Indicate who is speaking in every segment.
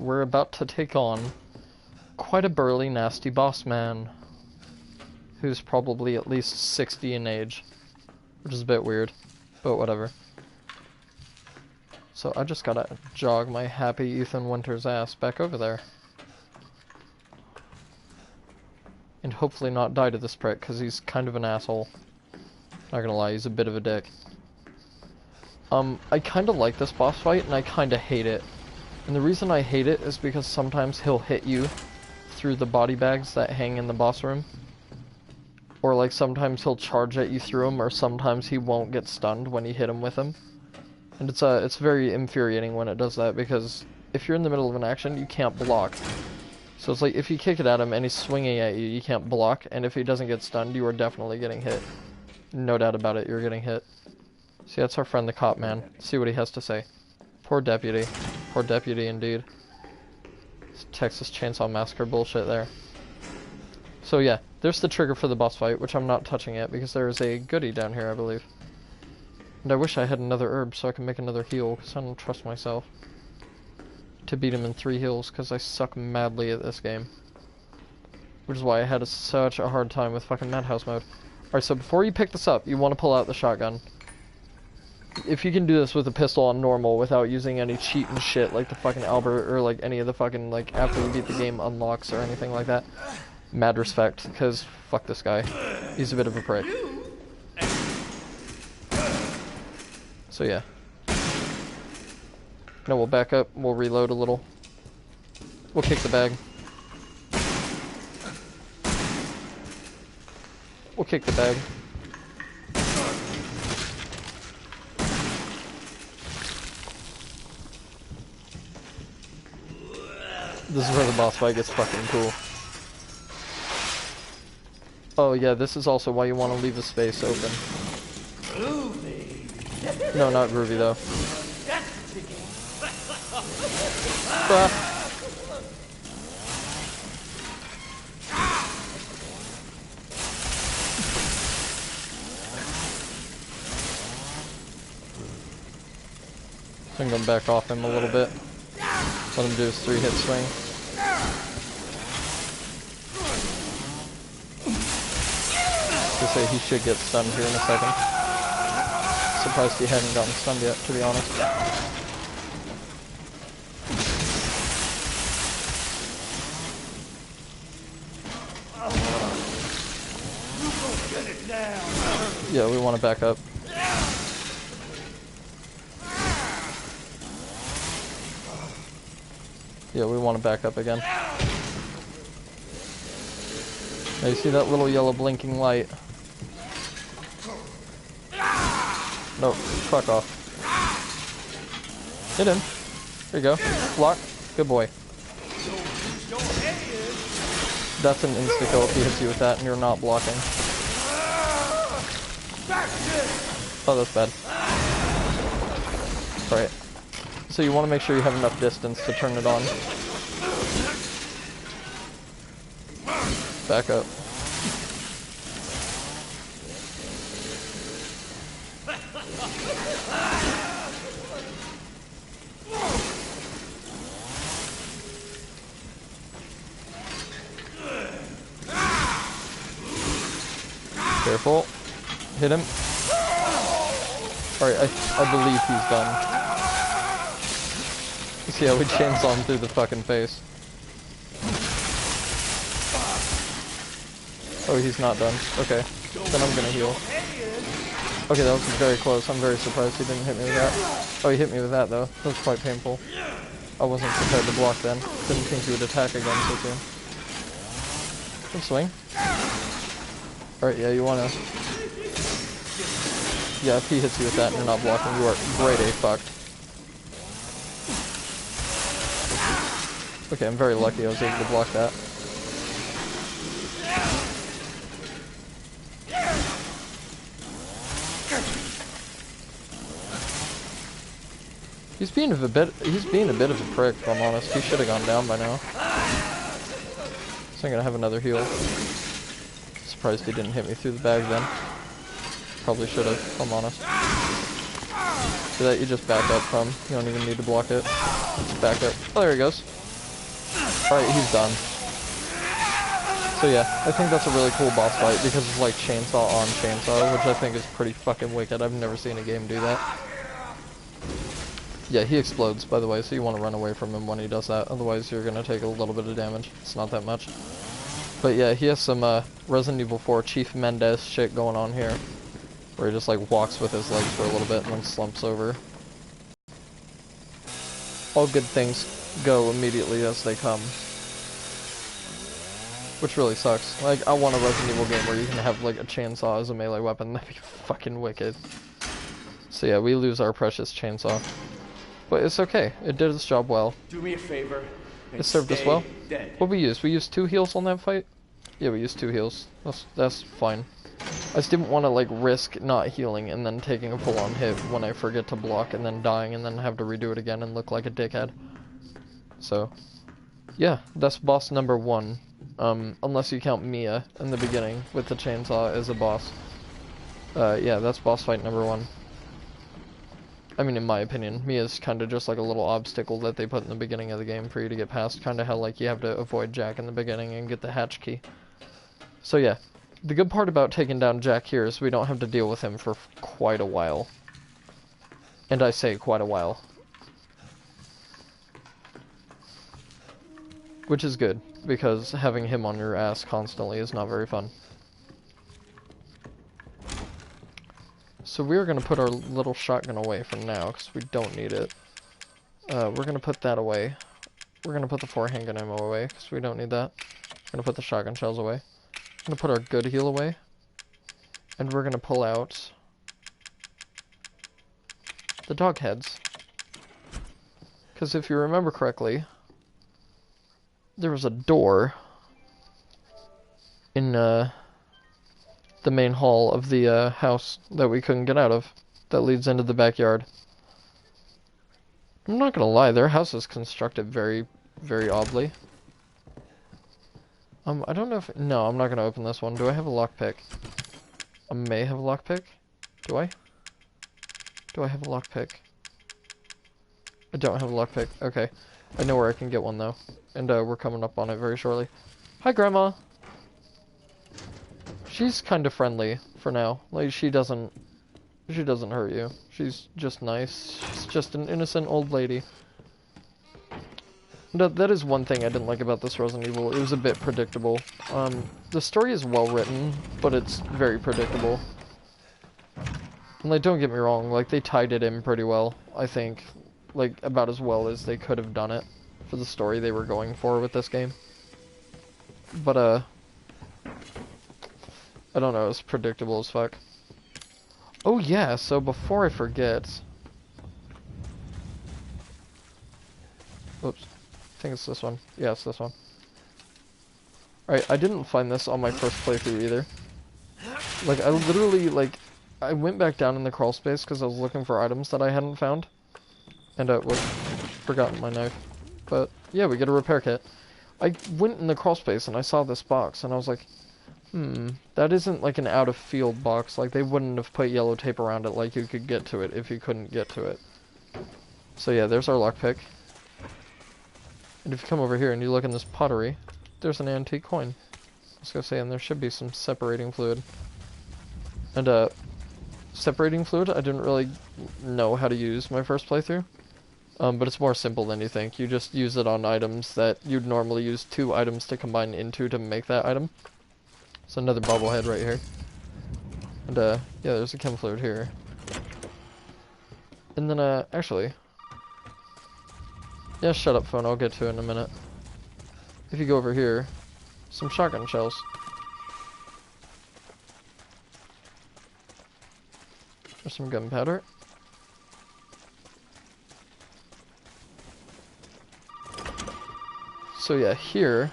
Speaker 1: we're about to take on quite a burly, nasty boss man. Who's probably at least 60 in age. Which is a bit weird, but whatever. So I just gotta jog my happy Ethan Winters ass back over there. And hopefully not die to this prick, because he's kind of an asshole. Not gonna lie, he's a bit of a dick. I kinda like this boss fight, and I kinda hate it. And the reason I hate it is because sometimes he'll hit you through the body bags that hang in the boss room. Or like sometimes he'll charge at you through them, or sometimes he won't get stunned when you hit him with them. And it's very infuriating when it does that, because if you're in the middle of an action, you can't block. So it's like, if you kick it at him and he's swinging at you, you can't block, and if he doesn't get stunned, you are definitely getting hit. No doubt about it, you're getting hit. See, that's our friend the cop man. See what he has to say. Poor deputy. Poor deputy indeed. It's Texas Chainsaw Massacre bullshit there. So yeah, there's the trigger for the boss fight, which I'm not touching yet, because there is a goodie down here, I believe. And I wish I had another herb so I can make another heal, because I don't trust myself to beat him in 3 heals, because I suck madly at this game. Which is why I had such a hard time with fucking Madhouse mode. Alright, so before you pick this up, you want to pull out the shotgun. If you can do this with a pistol on normal without using any cheat and shit like the fucking Albert, or like any of the fucking, like, after you beat the game unlocks or anything like that, mad respect, because fuck this guy. He's a bit of a prick. So yeah. No, we'll back up, we'll reload a little. We'll kick the bag. We'll kick the bag. This is where the boss fight gets fucking cool. Oh yeah, this is also why you want to leave a space open. No, not groovy though. I'm gonna back off him a little bit. Let him do his 3-hit swing. To say he should get stunned here in a second. Surprised he hadn't gotten stunned yet, to be honest. Yeah, we want to back up. Yeah, we want to back up again. Now you see that little yellow blinking light? No, fuck off. Hit him. There you go. Block. Good boy. That's an insta-kill if he hits you with that and you're not blocking. Oh, that's bad. Alright. So you want to make sure you have enough distance to turn it on. Back up. Careful. Hit him. Alright, I believe he's done. See how we chainsaw him through the fucking face. Oh, he's not done. Okay. Then I'm gonna heal. Okay, that was very close. I'm very surprised he didn't hit me with that. Oh, he hit me with that, though. That was quite painful. I wasn't prepared to block then. Didn't think he would attack again so soon. Good swing. Alright, yeah, you wanna... Yeah, if he hits you with that and you're not blocking, you are grade A fucked. Okay, I'm very lucky I was able to block that. He's being a bit of a prick, if I'm honest. He should have gone down by now. So I'm gonna have another heal. Surprised he didn't hit me through the bag then. Probably should have, if I'm honest. See that? You just back up from. You don't even need to block it. Just back up. Oh, there he goes. Alright, he's done. So yeah, I think that's a really cool boss fight because it's like chainsaw on chainsaw, which I think is pretty fucking wicked. I've never seen a game do that. Yeah, he explodes, by the way, so you want to run away from him when he does that, otherwise you're going to take a little bit of damage. It's not that much. But yeah, he has some Resident Evil 4 Chief Mendez shit going on here, where he just like walks with his legs for a little bit and then slumps over. All good things go immediately as they come. Which really sucks. Like, I want a Resident Evil game where you can have like a chainsaw as a melee weapon. That'd be fucking wicked. So yeah, we lose our precious chainsaw. But it's okay. It did its job well.
Speaker 2: Do me a favor.
Speaker 1: It served us well.
Speaker 2: Dead.
Speaker 1: What we used? We used 2 heals on that fight? Yeah, we used 2 heals. That's fine. I just didn't want to like risk not healing and then taking a full-on hit when I forget to block and then dying and then have to redo it again and look like a dickhead. So, yeah, that's boss number 1. Unless you count Mia in the beginning with the chainsaw as a boss. Yeah, that's boss fight number 1. I mean, in my opinion, Mia's kind of just like a little obstacle that they put in the beginning of the game for you to get past. Kind of how like you have to avoid Jack in the beginning and get the hatch key. So yeah, the good part about taking down Jack here is we don't have to deal with him for quite a while. And I say quite a while. Which is good, because having him on your ass constantly is not very fun. So we're going to put our little shotgun away for now, because we don't need it. We're going to put that away. We're going to put the 4 handgun ammo away, because we don't need that. We're going to put the shotgun shells away. We're going to put our good heal away. And we're going to pull out the dog heads. Because if you remember correctly, there was a door in the main hall of the house that we couldn't get out of, that leads into the backyard. I'm not gonna lie, their house is constructed very, very oddly. I don't know if... No, I'm not gonna open this one. Do I have a lockpick? I may have a lockpick. Do I? Do I have a lockpick? I don't have a lockpick. Okay. I know where I can get one, though. And we're coming up on it very shortly. Hi, Grandma! She's kind of friendly for now. Like, she doesn't hurt you. She's just nice. She's just an innocent old lady. That is one thing I didn't like about this Resident Evil. It was a bit predictable. The story is well written, but it's very predictable. And like, don't get me wrong, like, they tied it in pretty well, I think. Like, about as well as they could have done it for the story they were going for with this game. But, I don't know, it's predictable as fuck. Oh yeah, so before I forget... Oops. I think it's this one. Yeah, it's this one. Alright, I didn't find this on my first playthrough either. Like, I literally, like... I went back down in the crawl space because I was looking for items that I hadn't found. And, whoops, forgotten my knife. But, yeah, we get a repair kit. I went in the crawl space and I saw this box and I was like... that isn't like an out-of-field box. Like, they wouldn't have put yellow tape around it like you could get to it if you couldn't get to it. So yeah, there's our lockpick. And if you come over here and you look in this pottery, there's an antique coin. I was gonna say, and there should be some separating fluid. And, separating fluid, I didn't really know how to use my first playthrough. But it's more simple than you think. You just use it on items that you'd normally use 2 items to combine into to make that item. So another bobblehead right here. And, yeah, there's a chem fluid here. And then, actually... Yeah, shut up, phone. I'll get to it in a minute. If you go over here, some shotgun shells. There's some gunpowder. So yeah, here...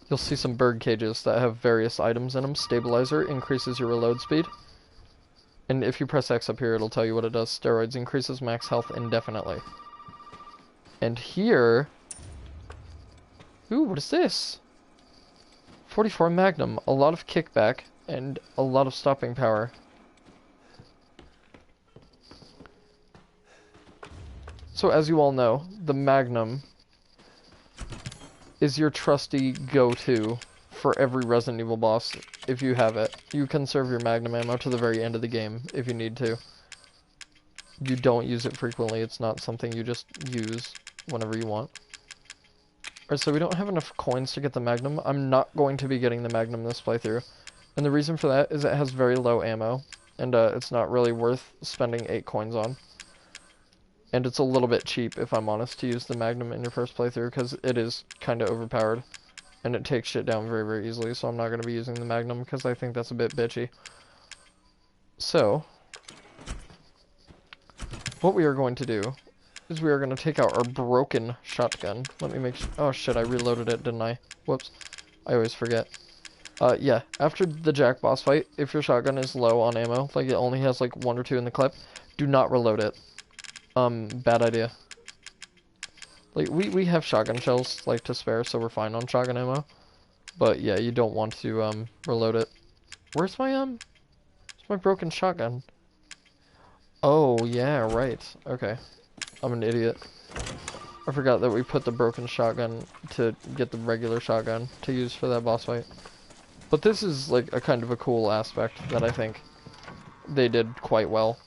Speaker 1: You'll see some bird cages that have various items in them. Stabilizer increases your reload speed. And if you press X up here, it'll tell you what it does. Steroids increases max health indefinitely. And here... Ooh, what is this? 44 Magnum. A lot of kickback and a lot of stopping power. So as you all know, the Magnum is your trusty go-to for every Resident Evil boss if you have it. You can conserve your Magnum ammo to the very end of the game if you need to. You don't use it frequently, it's not something you just use whenever you want. Alright, so we don't have enough coins to get the Magnum. I'm not going to be getting the Magnum this playthrough. And the reason for that is it has very low ammo, and it's not really worth spending 8 coins on. And it's a little bit cheap, if I'm honest, to use the Magnum in your first playthrough, because it is kind of overpowered. And it takes shit down very, very easily, so I'm not going to be using the Magnum, because I think that's a bit bitchy. So, what we are going to do is we are going to take out our broken shotgun. Let me make sure. Oh shit, I reloaded it, didn't I? Whoops. I always forget. Yeah, after the Jack boss fight, if your shotgun is low on ammo, like it only has like 1 or 2 in the clip, do not reload it. Bad idea. Like, we have shotgun shells, like, to spare, so we're fine on shotgun ammo. But, yeah, you don't want to, reload it. Where's my broken shotgun? Oh, yeah, right. Okay. I'm an idiot. I forgot that we put the broken shotgun to get the regular shotgun to use for that boss fight. But this is, like, a kind of a cool aspect that I think they did quite well.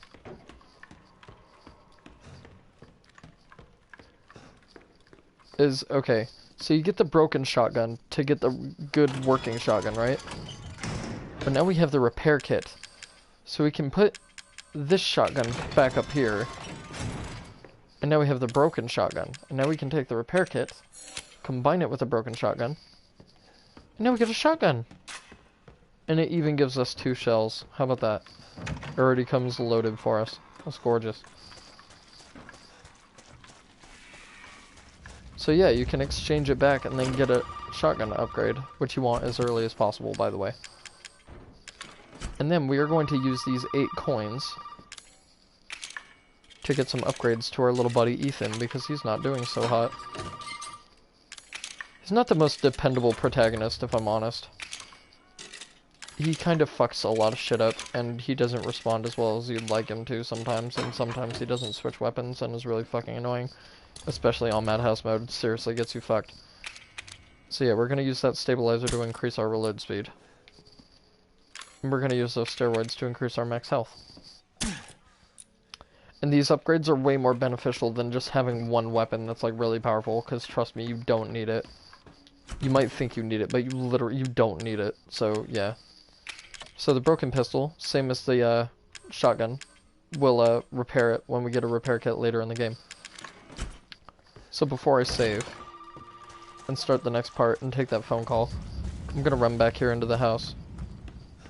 Speaker 1: Okay, so you get the broken shotgun to get the good working shotgun, right? But now we have the repair kit. So we can put this shotgun back up here. And now we have the broken shotgun. And now we can take the repair kit, combine it with the broken shotgun, and now we get a shotgun! And it even gives us 2 shells. How about that? It already comes loaded for us. That's gorgeous. So yeah, you can exchange it back and then get a shotgun upgrade, which you want as early as possible, by the way. And then we are going to use these 8 coins to get some upgrades to our little buddy Ethan, because he's not doing so hot. He's not the most dependable protagonist, if I'm honest. He kind of fucks a lot of shit up, and he doesn't respond as well as you'd like him to sometimes, and sometimes he doesn't switch weapons and is really fucking annoying. Especially on Madhouse mode, seriously gets you fucked. So yeah, we're gonna use that stabilizer to increase our reload speed. And we're gonna use those steroids to increase our max health. And these upgrades are way more beneficial than just having one weapon that's like really powerful, because trust me, you don't need it. You might think you need it, but you don't need it, so yeah. So the broken pistol, same as the shotgun, we'll repair it when we get a repair kit later in the game. So before I save and start the next part and take that phone call, I'm gonna run back here into the house.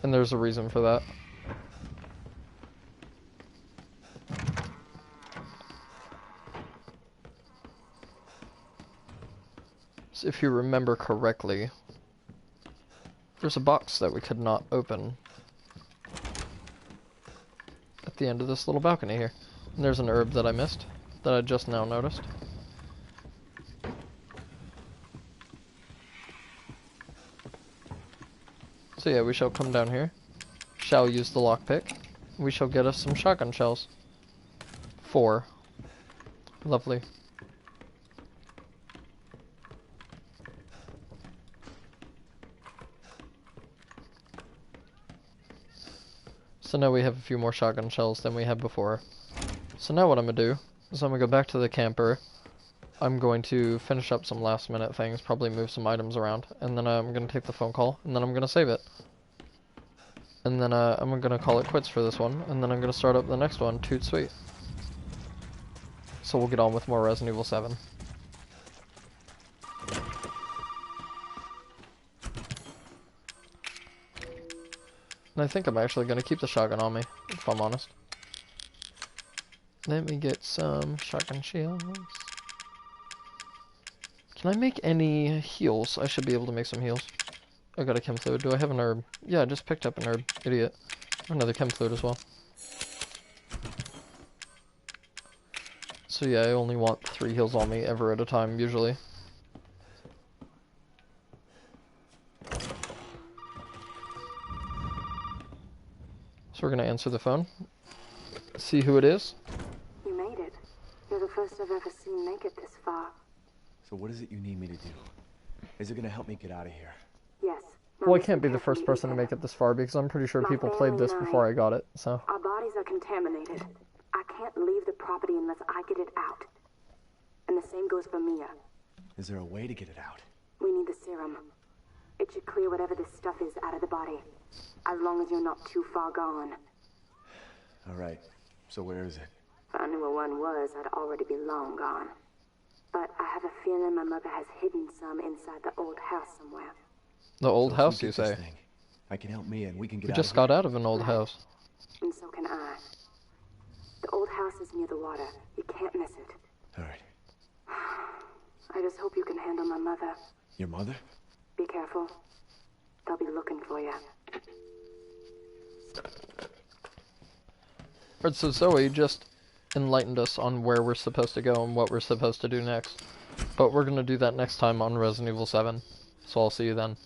Speaker 1: And there's a reason for that. So if you remember correctly, there's a box that we could not open at the end of this little balcony here. And there's an herb that I missed, that I just now noticed. So yeah, we shall come down here, shall use the lockpick, we shall get us some shotgun shells. 4. Lovely. So now we have a few more shotgun shells than we had before. So now what I'm gonna do is I'm gonna go back to the camper. I'm going to finish up some last minute things, probably move some items around, and then I'm gonna take the phone call, and then I'm gonna save it. And then I'm gonna call it quits for this one, and then I'm gonna start up the next one, Toot Sweet. So we'll get on with more Resident Evil 7. And I think I'm actually gonna keep the shotgun on me, if I'm honest. Let me get some shotgun shells. Can I make any heals? I should be able to make some heals. I got a chem fluid. Do I have an herb? Yeah, I just picked up an herb. Idiot. Another chem fluid as well. So yeah, I only want 3 heals on me ever at a time, usually. So we're gonna answer the phone. See who it is.
Speaker 2: You made it. You're the first I've ever seen make it this far.
Speaker 3: So what is it you need me to do?
Speaker 2: Is it gonna help me get out of here?
Speaker 3: Yes.
Speaker 1: Well, I can't be the first person to make it this far because I'm pretty sure people played this before I got it, so.
Speaker 3: Our bodies are contaminated. I can't leave the property unless I get it out. And the same goes for Mia.
Speaker 2: Is there a way to get it out?
Speaker 3: We need the serum. It should clear whatever this stuff is out of the body. As long as you're not too far gone.
Speaker 2: Alright, so where is it?
Speaker 3: If I knew where one was, I'd already be long gone. But I have a feeling my mother has hidden some inside the old house somewhere.
Speaker 1: The old
Speaker 2: So
Speaker 1: house,
Speaker 2: if we
Speaker 1: you
Speaker 2: get this
Speaker 1: say?
Speaker 2: thing, I can help Mia and we can get
Speaker 1: We
Speaker 2: out
Speaker 1: just
Speaker 2: of here.
Speaker 1: got out of an old house.
Speaker 3: And so can I. The old house is near the water. You can't miss it.
Speaker 2: Alright.
Speaker 3: I just hope you can handle my mother.
Speaker 2: Your mother?
Speaker 3: Be careful. They'll be looking for you.
Speaker 1: Alright, so Zoe just enlightened us on where we're supposed to go and what we're supposed to do next. But we're gonna do that next time on Resident Evil 7. So I'll see you then.